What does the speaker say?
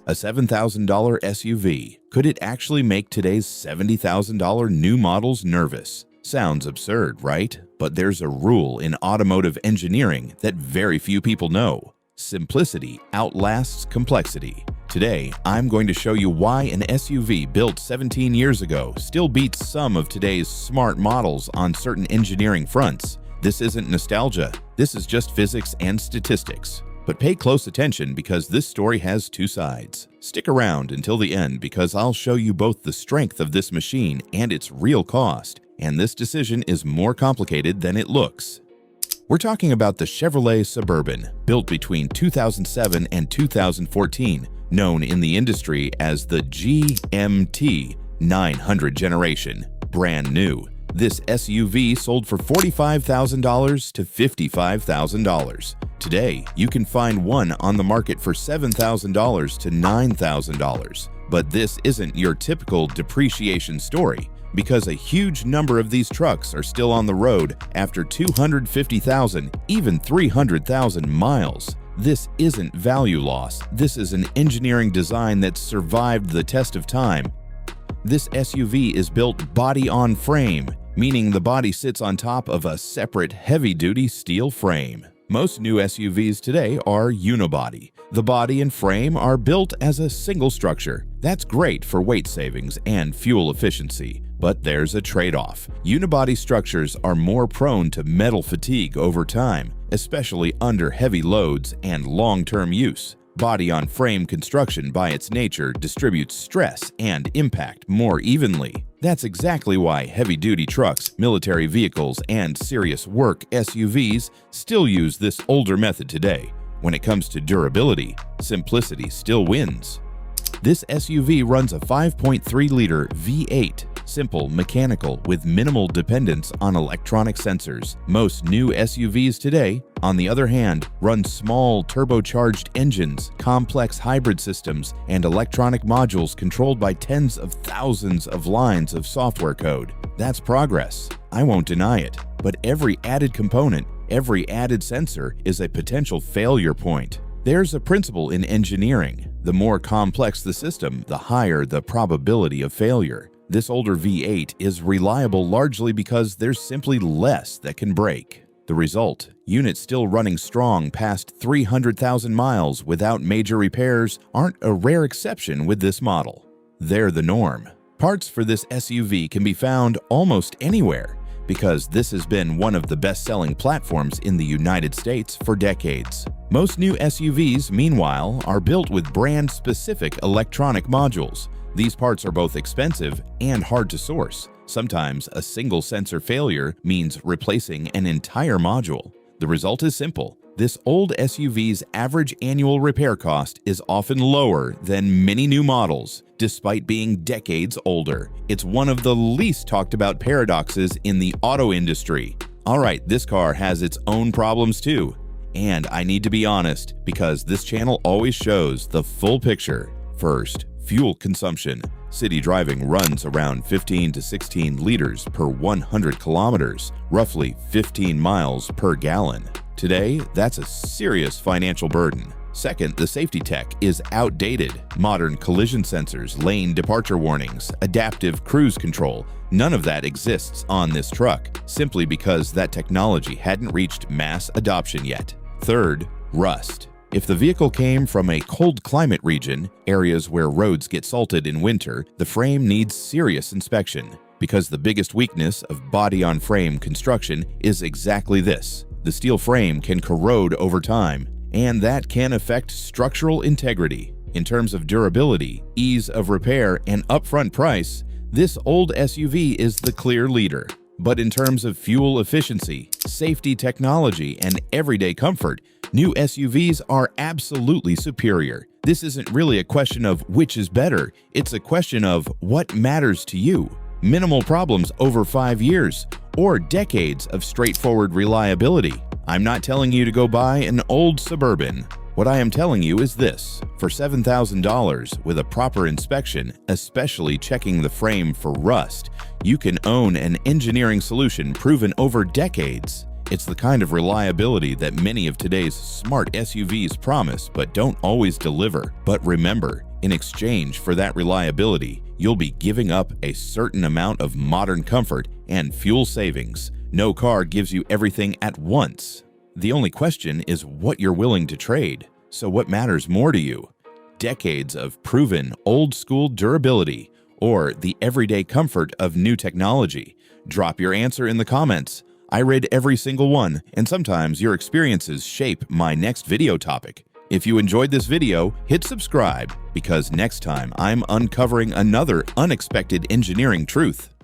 A $7,000 SUV. Could it actually make today's $70,000 new models nervous? Sounds absurd, right? But there's a rule in automotive engineering that very few people know. Simplicity outlasts complexity. Today, I'm going to show you why an SUV built 17 years ago still beats some of today's smart models on certain engineering fronts. This isn't nostalgia, this is just physics and statistics. But pay close attention because this story has two sides. Stick around until the end because I'll show you both the strength of this machine and its real cost. And this decision is more complicated than it looks. We're talking about the Chevrolet Suburban, built between 2007 and 2014, known in the industry as the GMT 900 generation. Brand new. This SUV sold for $45,000 to $55,000. Today, you can find one on the market for $7,000 to $9,000. But this isn't your typical depreciation story, because a huge number of these trucks are still on the road after 250,000, even 300,000 miles. This isn't value loss. This is an engineering design that survived the test of time. This SUV is built body-on-frame, meaning the body sits on top of a separate heavy-duty steel frame. Most new SUVs today are unibody. The body and frame are built as a single structure. That's great for weight savings and fuel efficiency. But there's a trade-off. Unibody structures are more prone to metal fatigue over time, especially under heavy loads and long-term use. Body-on-frame construction by its nature distributes stress and impact more evenly. That's exactly why heavy-duty trucks, military vehicles, and serious work SUVs still use this older method today. When it comes to durability, simplicity still wins. This SUV runs a 5.3-liter V8, simple, mechanical, with minimal dependence on electronic sensors. Most new SUVs today, on the other hand, run small turbocharged engines, complex hybrid systems, and electronic modules controlled by tens of thousands of lines of software code. That's progress. I won't deny it. But every added component, every added sensor is a potential failure point. There's a principle in engineering. The more complex the system, the higher the probability of failure. This older V8 is reliable largely because there's simply less that can break. The result, units still running strong past 300,000 miles without major repairs aren't a rare exception with this model. They're the norm. Parts for this SUV can be found almost anywhere because this has been one of the best-selling platforms in the United States for decades. Most new SUVs, meanwhile, are built with brand-specific electronic modules. These parts are both expensive and hard to source. Sometimes a single sensor failure means replacing an entire module. The result is simple. This old SUV's average annual repair cost is often lower than many new models, despite being decades older. It's one of the least talked about paradoxes in the auto industry. Alright, this car has its own problems too. And I need to be honest, because this channel always shows the full picture. First, fuel consumption. City driving runs around 15 to 16 liters per 100 kilometers, roughly 15 miles per gallon. Today, that's a serious financial burden. Second, the safety tech is outdated. Modern collision sensors, lane departure warnings, adaptive cruise control, none of that exists on this truck, simply because that technology hadn't reached mass adoption yet. Third, rust. If the vehicle came from a cold climate region, areas where roads get salted in winter, the frame needs serious inspection, because the biggest weakness of body-on-frame construction is exactly this. The steel frame can corrode over time, and that can affect structural integrity. In terms of durability, ease of repair, and upfront price, this old SUV is the clear leader. But in terms of fuel efficiency, safety technology, and everyday comfort, new SUVs are absolutely superior. This isn't really a question of which is better, it's a question of what matters to you. Minimal problems over 5 years, or decades of straightforward reliability. I'm not telling you to go buy an old Suburban. What I am telling you is this: for $7,000 with a proper inspection, especially checking the frame for rust, you can own an engineering solution proven over decades. It's the kind of reliability that many of today's smart SUVs promise but don't always deliver. But remember, In exchange for that reliability, you'll be giving up a certain amount of modern comfort and fuel savings. No car gives you everything at once. The only question is what you're willing to trade. So what matters more to you? Decades of proven old-school durability or the everyday comfort of new technology? Drop your answer in the comments. I read every single one, and sometimes your experiences shape my next video topic. If you enjoyed this video, hit subscribe, because next time I'm uncovering another unexpected engineering truth.